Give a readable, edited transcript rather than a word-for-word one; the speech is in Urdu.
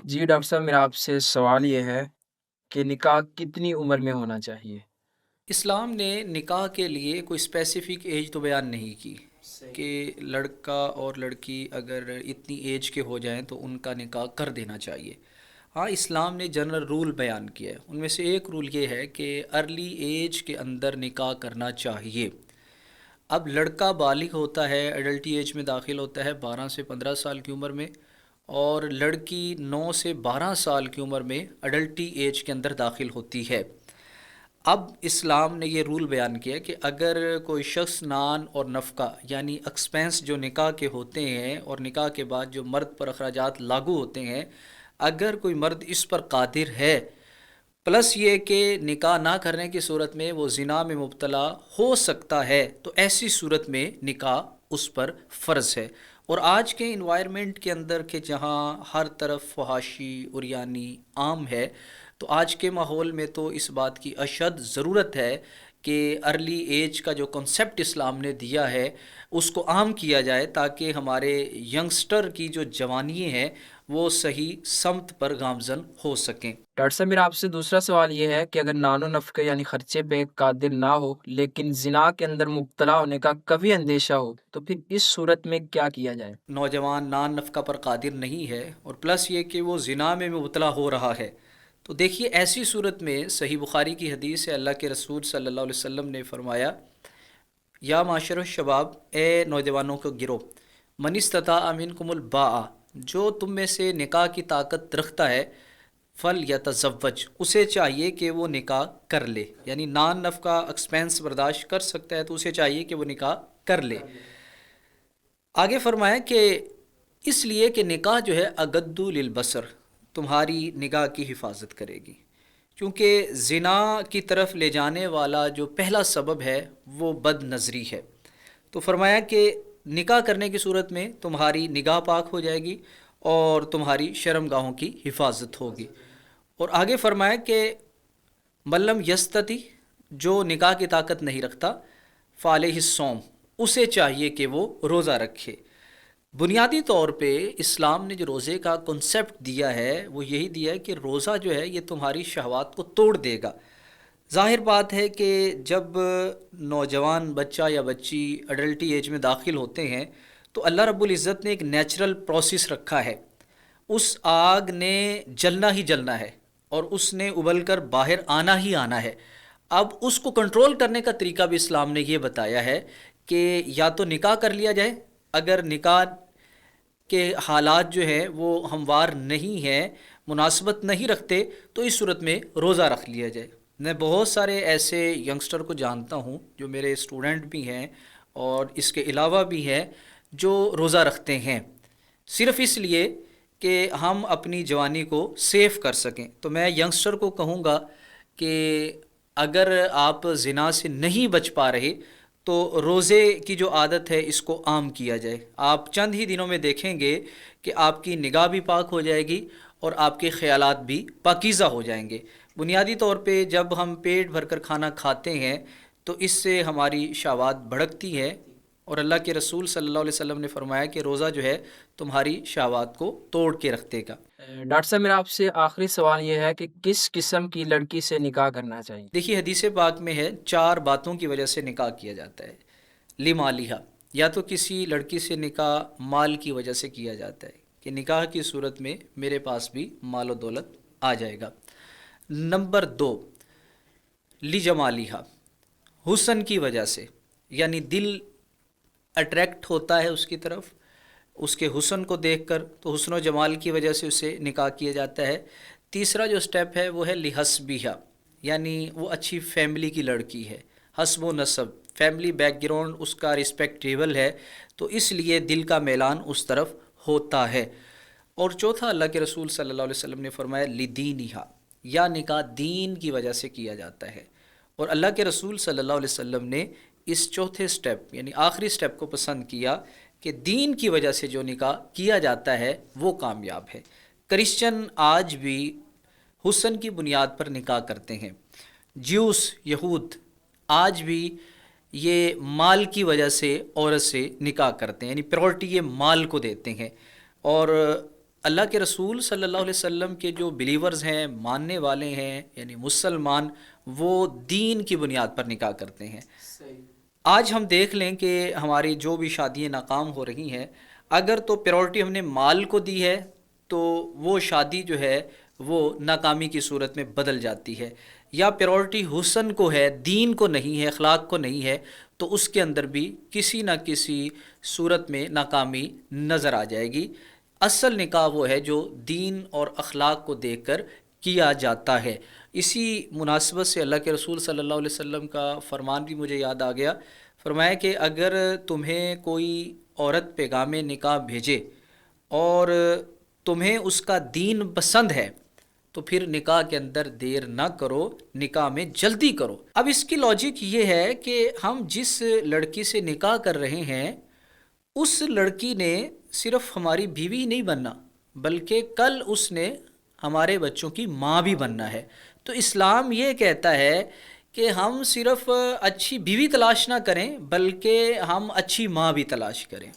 جی ڈاکٹر صاحب، میرا آپ سے سوال یہ ہے کہ نکاح کتنی عمر میں ہونا چاہیے؟ اسلام نے نکاح کے لیے کوئی اسپیسیفک ایج تو بیان نہیں کی صحیح۔ کہ لڑکا اور لڑکی اگر اتنی ایج کے ہو جائیں تو ان کا نکاح کر دینا چاہیے۔ ہاں، اسلام نے جنرل رول بیان کیا ہے، ان میں سے ایک رول یہ ہے کہ ارلی ایج کے اندر نکاح کرنا چاہیے۔ اب لڑکا بالغ ہوتا ہے، ایڈلٹی ایج میں داخل ہوتا ہے 12 سے 15 سال کی عمر میں، اور لڑکی 9 سے 12 سال کی عمر میں ایڈلٹی ایج کے اندر داخل ہوتی ہے۔ اب اسلام نے یہ رول بیان کیا کہ اگر کوئی شخص نان اور نفقہ یعنی ایکسپینس جو نکاح کے ہوتے ہیں اور نکاح کے بعد جو مرد پر اخراجات لاگو ہوتے ہیں، اگر کوئی مرد اس پر قادر ہے، پلس یہ کہ نکاح نہ کرنے کی صورت میں وہ زنا میں مبتلا ہو سکتا ہے، تو ایسی صورت میں نکاح اس پر فرض ہے۔ اور آج کے انوائرمنٹ کے اندر کہ جہاں ہر طرف فحاشی عریانی عام ہے، تو آج کے ماحول میں تو اس بات کی اشد ضرورت ہے کہ ارلی ایج کا جو کنسیپٹ اسلام نے دیا ہے اس کو عام کیا جائے، تاکہ ہمارے ینگسٹر کی جو جوانی ہیں وہ صحیح سمت پر گامزن ہو سکیں۔ ڈاکٹر صاحب، میرا آپ سے دوسرا سوال یہ ہے کہ اگر نان و نفقے یعنی خرچے پہ قادر نہ ہو لیکن زنا کے اندر مبتلا ہونے کا کبھی اندیشہ ہو تو پھر اس صورت میں کیا کیا جائے؟ نوجوان نان نفقہ پر قادر نہیں ہے اور پلس یہ کہ وہ زنا میں مبتلا ہو رہا ہے، تو دیکھیے ایسی صورت میں صحیح بخاری کی حدیث ہے، اللہ کے رسول صلی اللہ علیہ وسلم نے فرمایا، یا معاشر الشباب، اے نوجوانوں کو گروہ، من استطاع منکم الباء، جو تم میں سے نکاح کی طاقت رکھتا ہے، فل یتزوج، اسے چاہیے کہ وہ نکاح کر لے، یعنی نان نفقہ ایکسپینس برداشت کر سکتا ہے تو اسے چاہیے کہ وہ نکاح کر لے۔ آگے فرمایا کہ اس لیے کہ نکاح جو ہے اگد للبصر، تمہاری نگاہ کی حفاظت کرے گی، کیونکہ زنا کی طرف لے جانے والا جو پہلا سبب ہے وہ بد نظری ہے۔ تو فرمایا کہ نکاح کرنے کی صورت میں تمہاری نگاہ پاک ہو جائے گی اور تمہاری شرم گاہوں کی حفاظت ہوگی۔ اور آگے فرمایا کہ ملم یستتی، جو نکاح کی طاقت نہیں رکھتا، فعلیہ الصوم، اسے چاہیے کہ وہ روزہ رکھے۔ بنیادی طور پہ اسلام نے جو روزے کا کنسیپٹ دیا ہے وہ یہی دیا ہے کہ روزہ جو ہے یہ تمہاری شہوات کو توڑ دے گا۔ ظاہر بات ہے کہ جب نوجوان بچہ یا بچی ایڈلٹی ایج میں داخل ہوتے ہیں تو اللہ رب العزت نے ایک نیچرل پروسیس رکھا ہے، اس آگ نے جلنا ہی جلنا ہے اور اس نے ابل کر باہر آنا ہی آنا ہے۔ اب اس کو کنٹرول کرنے کا طریقہ بھی اسلام نے یہ بتایا ہے کہ یا تو نکاح کر لیا جائے، اگر نکاح کے حالات جو ہیں وہ ہموار نہیں ہیں، مناسبت نہیں رکھتے، تو اس صورت میں روزہ رکھ لیا جائے۔ میں بہت سارے ایسے ینگسٹر کو جانتا ہوں جو میرے اسٹوڈنٹ بھی ہیں اور اس کے علاوہ بھی ہیں جو روزہ رکھتے ہیں، صرف اس لیے کہ ہم اپنی جوانی کو سیف کر سکیں۔ تو میں ینگسٹر کو کہوں گا کہ اگر آپ زنا سے نہیں بچ پا رہے تو روزے کی جو عادت ہے اس کو عام کیا جائے۔ آپ چند ہی دنوں میں دیکھیں گے کہ آپ کی نگاہ بھی پاک ہو جائے گی اور آپ کے خیالات بھی پاکیزہ ہو جائیں گے۔ بنیادی طور پہ جب ہم پیٹ بھر کر کھانا کھاتے ہیں تو اس سے ہماری شہوات بھڑکتی ہے، اور اللہ کے رسول صلی اللہ علیہ وسلم نے فرمایا کہ روزہ جو ہے تمہاری شہوات کو توڑ کے رکھ دے گا۔ ڈاکٹر صاحب، میرا آپ سے آخری سوال یہ ہے کہ کس قسم کی لڑکی سے نکاح کرنا چاہیے؟ دیکھیے حدیث پاک میں ہے 4 باتوں کی وجہ سے نکاح کیا جاتا ہے۔ لمالہا، یا تو کسی لڑکی سے نکاح مال کی وجہ سے کیا جاتا ہے کہ نکاح کی صورت میں میرے پاس بھی مال و دولت آ جائے گا۔ نمبر 2، لجمالہا، حسن کی وجہ سے، یعنی دل اٹریکٹ ہوتا ہے اس کی طرف، اس کے حسن کو دیکھ کر، تو حسن و جمال کی وجہ سے اسے نکاح کیا جاتا ہے۔ تیسرا جو سٹیپ ہے وہ ہے لحسبیہا، یعنی وہ اچھی فیملی کی لڑکی ہے، حسب و نسب، فیملی بیک گراؤنڈ اس کا رسپیکٹیبل ہے، تو اس لیے دل کا میلان اس طرف ہوتا ہے۔ اور چوتھا، اللہ کے رسول صلی اللہ علیہ وسلم نے فرمایا لدینہا، یا نکاح دین کی وجہ سے کیا جاتا ہے، اور اللہ کے رسول صلی اللہ علیہ وسلم نے اس چوتھے سٹیپ یعنی آخری سٹیپ کو پسند کیا کہ دین کی وجہ سے جو نکاح کیا جاتا ہے وہ کامیاب ہے۔ کرسچن آج بھی حسن کی بنیاد پر نکاح کرتے ہیں، جیوس یہود آج بھی یہ مال کی وجہ سے عورت سے نکاح کرتے ہیں، یعنی پریورٹی یہ مال کو دیتے ہیں، اور اللہ کے رسول صلی اللہ علیہ وسلم کے جو بلیورز ہیں، ماننے والے ہیں، یعنی مسلمان، وہ دین کی بنیاد پر نکاح کرتے ہیں۔ آج ہم دیکھ لیں کہ ہماری جو بھی شادیاں ناکام ہو رہی ہیں، اگر تو پریورٹی ہم نے مال کو دی ہے تو وہ شادی جو ہے وہ ناکامی کی صورت میں بدل جاتی ہے، یا پریورٹی حسن کو ہے، دین کو نہیں ہے، اخلاق کو نہیں ہے، تو اس کے اندر بھی کسی نہ کسی صورت میں ناکامی نظر آ جائے گی۔ اصل نکاح وہ ہے جو دین اور اخلاق کو دیکھ کر کیا جاتا ہے۔ اسی مناسبت سے اللہ کے رسول صلی اللہ علیہ وسلم کا فرمان بھی مجھے یاد آ گیا۔ فرمایا کہ اگر تمہیں کوئی عورت پیغام نکاح بھیجے اور تمہیں اس کا دین پسند ہے تو پھر نکاح کے اندر دیر نہ کرو، نکاح میں جلدی کرو۔ اب اس کی لاجک یہ ہے کہ ہم جس لڑکی سے نکاح کر رہے ہیں اس لڑکی نے صرف ہماری بیوی نہیں بننا، بلکہ کل اس نے ہمارے بچوں کی ماں بھی بننا ہے۔ تو اسلام یہ کہتا ہے کہ ہم صرف اچھی بیوی تلاش نہ کریں، بلکہ ہم اچھی ماں بھی تلاش کریں۔